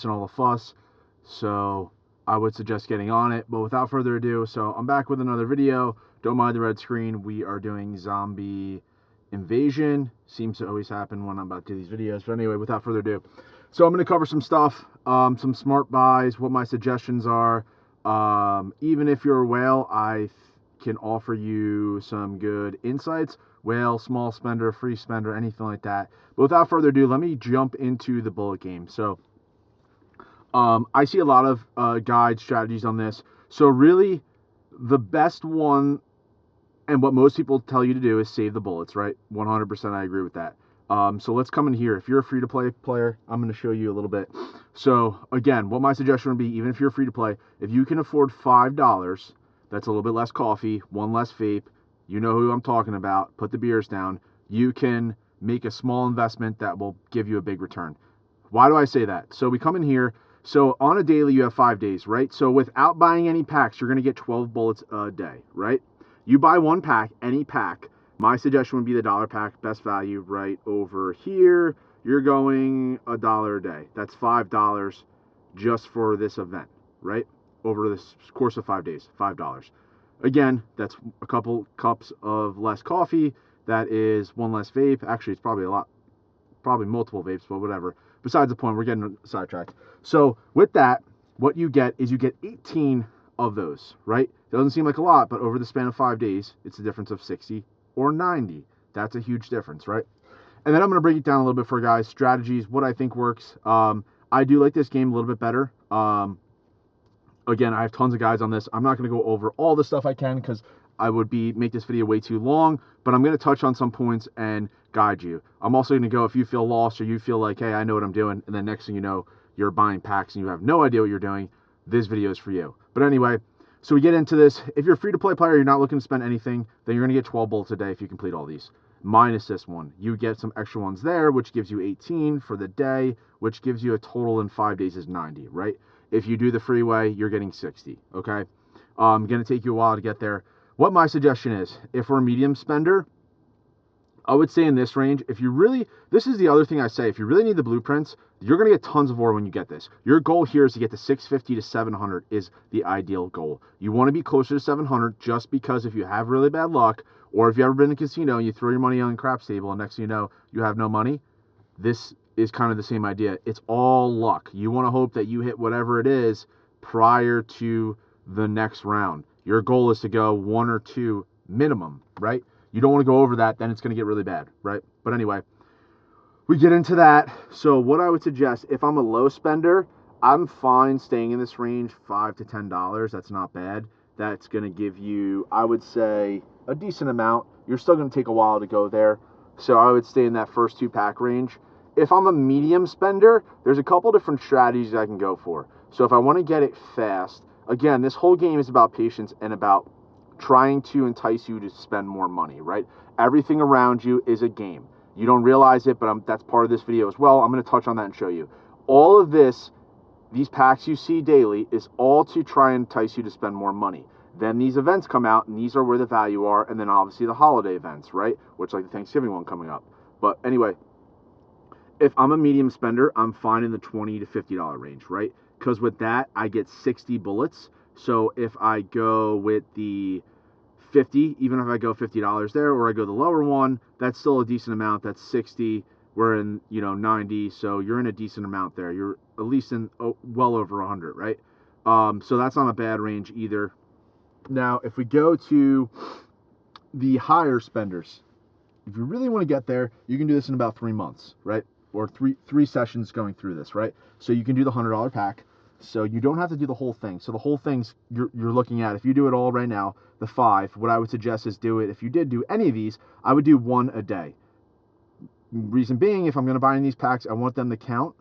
and all the fuss. So I would suggest getting on it. But without further ado, so I'm back with another video. Don't mind the red screen. We are doing zombie invasion. Seems to always happen when I'm about to do these videos. But anyway, without further ado, so I'm going to cover some stuff, some smart buys, what my suggestions are. Even if you're a whale, I can offer you some good insights. Whale, small spender, free spender, anything like that. But without further ado, let me jump into the bullet game. So I see a lot of guide strategies on this. So really, the best one, and what most people tell you to do, is save the bullets, right? 100% I agree with that. So let's come in here. If you're a free-to-play player, I'm going to show you a little bit. So again, what my suggestion would be, even if you're free-to-play, if you can afford $5, that's a little bit less coffee, one less vape, you know who I'm talking about, put the beers down, you can make a small investment that will give you a big return. Why do I say that? So we come in here. So on a daily, you have 5 days, right? So without buying any packs, you're going to get 12 bullets a day, right? You buy one pack, any pack. My suggestion would be the $1 pack, best value right over here. You're going $1 a day. That's $5 just for this event, right? Over this course of 5 days, $5. Again, that's a couple cups of less coffee. That is one less vape. Actually, it's probably a lot, probably multiple vapes, but whatever. Besides the point, we're getting sidetracked. So with that, what you get is you get 18 of those, right? Doesn't seem like a lot, but over the span of 5 days, it's a difference of 60 or 90. That's a huge difference, right? And then I'm going to break it down a little bit for guys. Strategies, what I think works. I do like this game a little bit better. Again, I have tons of guides on this. I'm not going to go over all the stuff I can because I would make this video way too long, but I'm going to touch on some points and guide you. I'm also going to go, if you feel lost or you feel like, hey, I know what I'm doing, and then next thing you know, you're buying packs and you have no idea what you're doing, this video is for you. But anyway, so we get into this. If you're a free-to-play player, you're not looking to spend anything, then you're going to get 12 bullets a day if you complete all these. Minus this one. You get some extra ones there, which gives you 18 for the day, which gives you a total in 5 days is 90, right? If you do the freeway, you're getting 60, okay? Going to take you a while to get there. What my suggestion is, if we're a medium spender, I would say in this range, if you really, this is the other thing I say, if you really need the blueprints, you're going to get tons of ore when you get this. Your goal here is to get to 650 to 700 is the ideal goal. You want to be closer to 700 just because if you have really bad luck, or if you've ever been in a casino and you throw your money on the craps table and next thing you know, you have no money, this is kind of the same idea. It's all luck. You want to hope that you hit whatever it is prior to the next round. Your goal is to go 1 or 2 minimum, right? You don't want to go over that, then it's going to get really bad, right? But anyway, we get into that. So what I would suggest, if I'm a low spender, I'm fine staying in this range, $5 to $10. That's not bad. That's going to give you, I would say, a decent amount. You're still going to take a while to go there. So I would stay in that first 2-pack range. If I'm a medium spender, there's a couple different strategies I can go for. So if I want to get it fast, again, this whole game is about patience and about trying to entice you to spend more money, right? Everything around you is a game. You don't realize it, but that's part of this video as well. I'm going to touch on that and show you. All of this, these packs you see daily, is all to try and entice you to spend more money. Then these events come out, and these are where the value are, and then obviously the holiday events, right? Which, like the Thanksgiving one coming up. But anyway, if I'm a medium spender, I'm fine in the $20 to $50 range, right? Because with that, I get 60 bullets. So if I go with the 50, even if I go $50 there, or I go the lower one, that's still a decent amount. That's 60. We're in, 90. So you're in a decent amount there. You're at least in well over 100, right? So that's not a bad range either. Now, if we go to the higher spenders, if you really want to get there, you can do this in about 3 months, right? Or three sessions going through this, right? So you can do the $100 pack. So you don't have to do the whole thing. So the whole thing's you're looking at, if you do it all right now, the 5, what I would suggest is do it. If you did do any of these, I would do 1 a day. Reason being, if I'm going to buy any of these packs, I want them to count.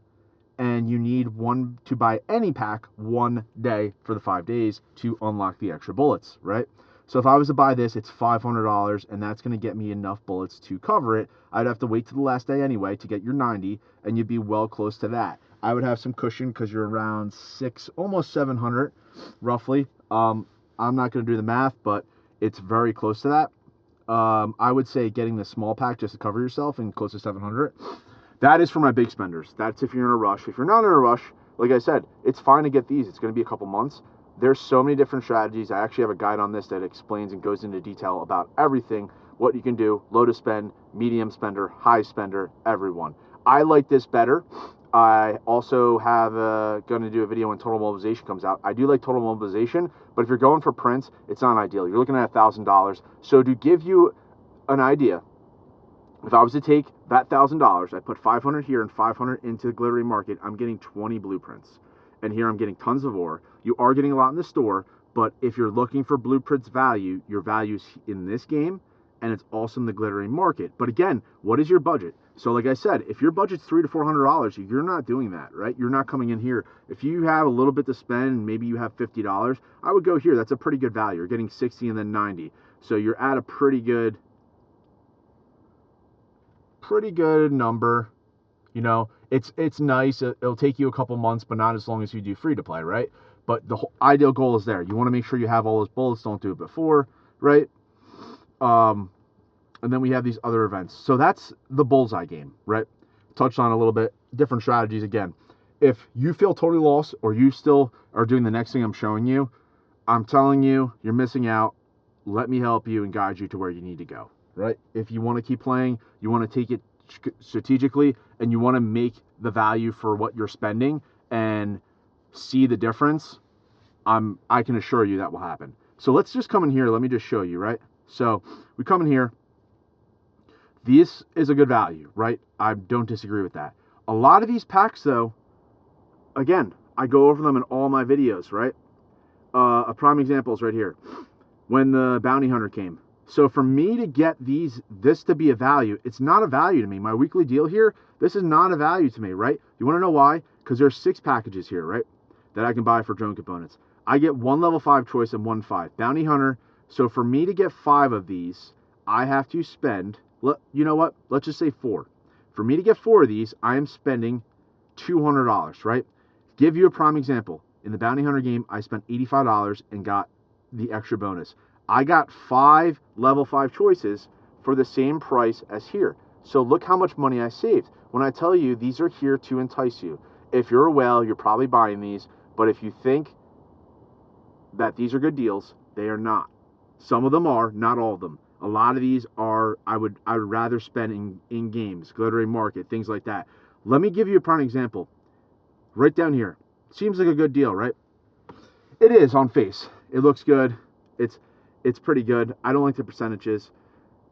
And you need one to buy any pack 1 day for the 5 days to unlock the extra bullets, right? So if I was to buy this, it's $500, and that's going to get me enough bullets to cover it. I'd have to wait to the last day anyway to get your 90, and you'd be well close to that. I would have some cushion because you're around almost 700, roughly. I'm not going to do the math, but it's very close to that. I would say getting the small pack just to cover yourself and close to 700. That is for my big spenders. That's if you're in a rush. If you're not in a rush, like I said, it's fine to get these. It's going to be a couple months. There's so many different strategies. I actually have a guide on this that explains and goes into detail about everything, what you can do, low to spend, medium spender, high spender, everyone. I like this better. I also have going to do a video when total mobilization comes out. I do like total mobilization, but if you're going for prints, it's not ideal. You're looking at $1,000. So to give you an idea, if I was to take that $1,000, I put 500 here and 500 into the glittery market, I'm getting 20 blueprints. And here I'm getting tons of ore. You are getting a lot in the store, but if you're looking for blueprints value, your value's in this game, and it's also in the glittering market. But again, what is your budget? So like I said, if your budget's $300 to $400, you're not doing that, right? You're not coming in here. If you have a little bit to spend, maybe you have $50, I would go here. That's a pretty good value. You're getting 60 and then 90. So you're at a pretty good number. You know, it's nice. It'll take you a couple months, but not as long as you do free to play, right? But the whole ideal goal is there. You want to make sure you have all those bullets. Don't do it before, right? And then we have these other events. So that's the bullseye game, right? Touched on a little bit, different strategies again. If you feel totally lost or you still are doing the next thing I'm showing you, I'm telling you, you're missing out. Let me help you and guide you to where you need to go, right? If you want to keep playing, you want to take it strategically, and you want to make the value for what you're spending and see the difference, I can assure you that will happen. So let's just come in here. Let me just show you, right? So we come in here. This is a good value, right? I don't disagree with that. A lot of these packs, though, again, I go over them in all my videos, right? A prime example is right here. When the bounty hunter came. So for me to get this to be a value, it's not a value to me. My weekly deal here, this is not a value to me, right? You want to know why? Because there's 6 packages here, right? That I can buy for drone components. I get 1 level 5 choice and 1 5. Bounty hunter. So for me to get 5 of these, I have to spend, you know what? Let's just say 4. For me to get 4 of these, I am spending $200, right? Give you a prime example. In the bounty hunter game, I spent $85 and got the extra bonus. I got 5 level 5 choices for the same price as here. So look how much money I saved. When I tell you these are here to entice you. If you're a whale, you're probably buying these. But if you think that these are good deals, they are not. Some of them are, not all of them. A lot of these are, I would rather spend in games, glittering market, things like that. Let me give you a prime example. Right down here. Seems like a good deal, right? It is on face. It looks good. It's pretty good. I don't like the percentages.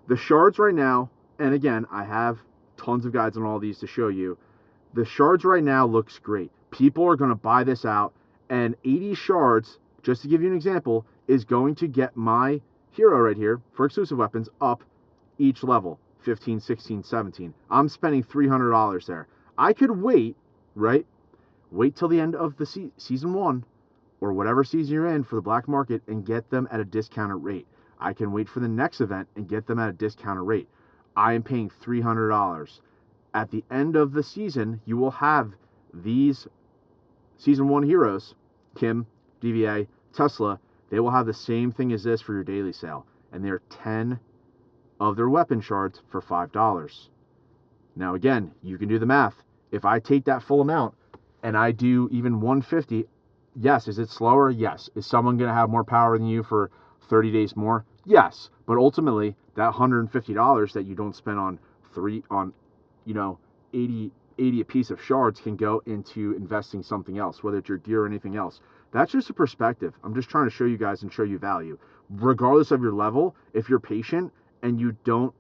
The shards right now, and again, I have tons of guides on all these to show you. The shards right now looks great. People are going to buy this out, and 80 shards, just to give you an example, is going to get my hero right here for exclusive weapons up each level, 15, 16, 17. I'm spending $300 there. I could wait, right? Wait till the end of the season 1 or whatever season you're in for the black market and get them at a discounted rate. I can wait for the next event and get them at a discounted rate. I am paying $300. At the end of the season, you will have these season 1 heroes, Kim, DVA, Tesla. They will have the same thing as this for your daily sale, and they're 10 of their weapon shards for $5. Now again, you can do the math. If I take that full amount and I do even 150, yes. Is it slower? Yes. Is someone going to have more power than you for 30 days more? Yes. But ultimately, that $150 that you don't spend on 80 a piece of shards can go into investing something else, whether it's your gear or anything else. That's just a perspective. I'm just trying to show you guys and show you value. Regardless of your level, if you're patient and you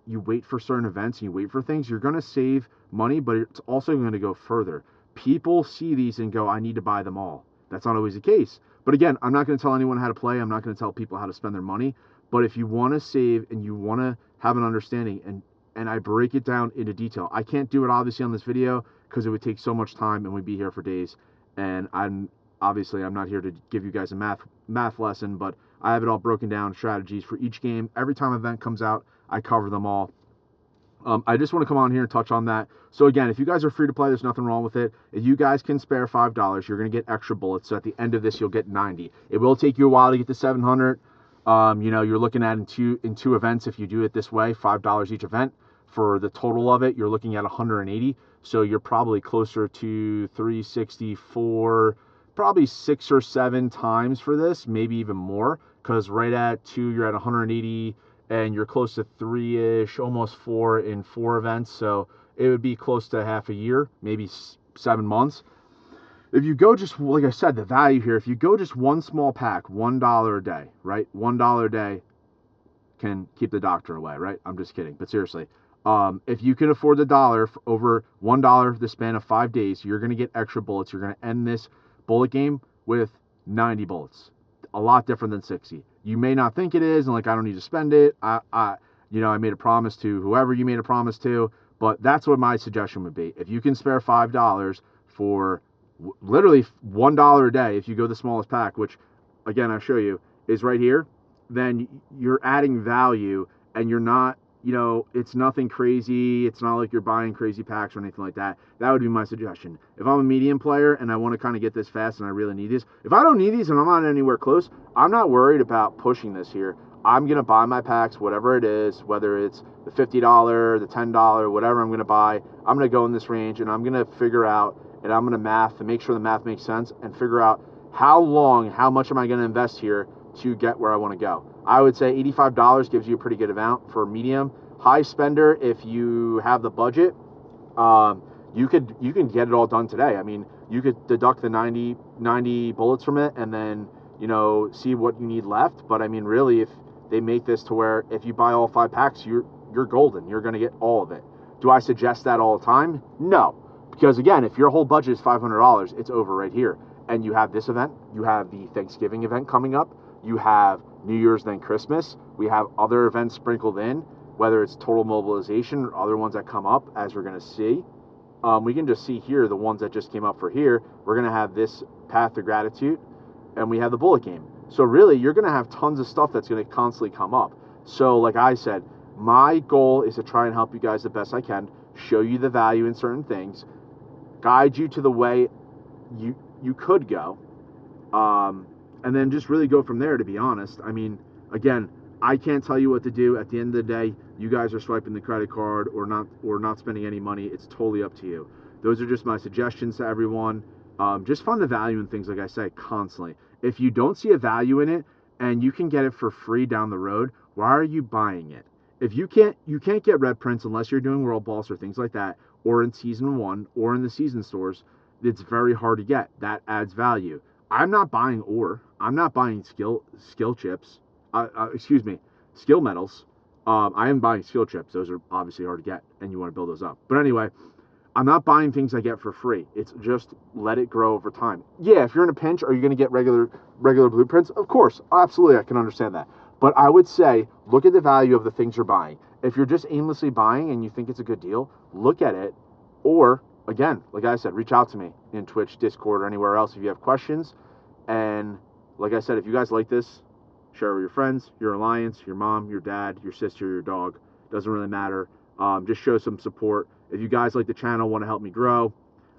wait for certain events and you wait for things, you're going to save money, but it's also going to go further. People see these and go, I need to buy them all. That's not always the case. But again, I'm not going to tell anyone how to play. I'm not going to tell people how to spend their money. But if you want to save and you want to have an understanding, and I break it down into detail. I can't do it obviously on this video because it would take so much time and we'd be here for days. And I'm not here to give you guys a math lesson, but I have it all broken down, strategies for each game. Every time an event comes out, I cover them all. I just want to come on here and touch on that. So again, if you guys are free to play, there's nothing wrong with it. If you guys can spare $5, you're going to get extra bullets. So at the end of this, you'll get 90. It will take you a while to get to 700. You're looking at in two events if you do it this way, $5 each event. For the total of it, you're looking at 180. So you're probably closer to 364, probably 6 or 7 times for this, maybe even more, because right at 2, you're at 180, and you're close to 3-ish, almost 4 in 4 events. So it would be close to half a year, maybe 7 months. If you go just, like I said, the value here, if you go just one small pack, $1 a day, right? $1 a day can keep the doctor away, right? I'm just kidding. But seriously, if you can afford the dollar for over $1 for the span of 5 days, you're going to get extra bullets. You're going to end this bullet game with 90 bullets. A lot different than 60. You may not think it is, and like, I don't need to spend it. I made a promise to whoever you made a promise to, but that's what my suggestion would be. If you can spare $5 for literally $1 a day, if you go the smallest pack, which again, I'll show you, is right here, then you're adding value, and you're not, it's nothing crazy. It's not like you're buying crazy packs or anything like that. That would be my suggestion. If I'm a medium player and I want to kind of get this fast and I really need these, if I don't need these and I'm not anywhere close, I'm not worried about pushing this here. I'm going to buy my packs, whatever it is, whether it's the $50, the $10, whatever I'm going to buy. I'm going to go in this range, and I'm going to figure out, and I'm going to math and make sure the math makes sense, and figure out how much am I going to invest here to get where I want to go. I would say $85 gives you a pretty good amount for medium. High spender, if you have the budget, you can get it all done today. I mean, you could deduct the 90 bullets from it, and then see what you need left. But I mean, really, if they make this to where if you buy all 5 packs, you're golden. You're going to get all of it. Do I suggest that all the time? No, because again, if your whole budget is $500, it's over right here. And you have this event, you have the Thanksgiving event coming up, you have New Year's, then Christmas. We have other events sprinkled in, whether it's total mobilization or other ones that come up, as we're going to see. We can just see here the ones that just came up for here. We're going to have this Path to Gratitude, and we have the bullet game. So really, you're going to have tons of stuff that's going to constantly come up. So like I said, my goal is to try and help you guys the best I can, show you the value in certain things, guide you to the way you could go, and then just really go from there, to be honest. I mean, again, I can't tell you what to do. At the end of the day, you guys are swiping the credit card or not spending any money. It's totally up to you. Those are just my suggestions to everyone. Just find the value in things, like I say, constantly. If you don't see a value in it and you can get it for free down the road, why are you buying it? If you can't get red prints unless you're doing World Boss or things like that, or in Season 1 or in the season stores. It's very hard to get. That adds value. I'm not buying ore. I'm not buying skill chips. Skill medals. I am buying skill chips. Those are obviously hard to get, and you want to build those up. But anyway, I'm not buying things I get for free. It's just let it grow over time. Yeah, if you're in a pinch, are you going to get regular blueprints? Of course, absolutely, I can understand that. But I would say, look at the value of the things you're buying. If you're just aimlessly buying and you think it's a good deal, look at it. Or, again, like I said, reach out to me in Twitch, Discord, or anywhere else if you have questions. And like I said, if you guys like this, share it with your friends, your alliance, your mom, your dad, your sister, your dog. Doesn't really matter. Just show some support. If you guys like the channel, want to help me grow,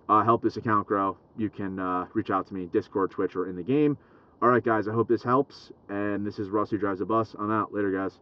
help this account grow, you can reach out to me, Discord, Twitch, or in the game. All right, guys, I hope this helps. And this is Russ Who Drives a Bus. I'm out. Later, guys.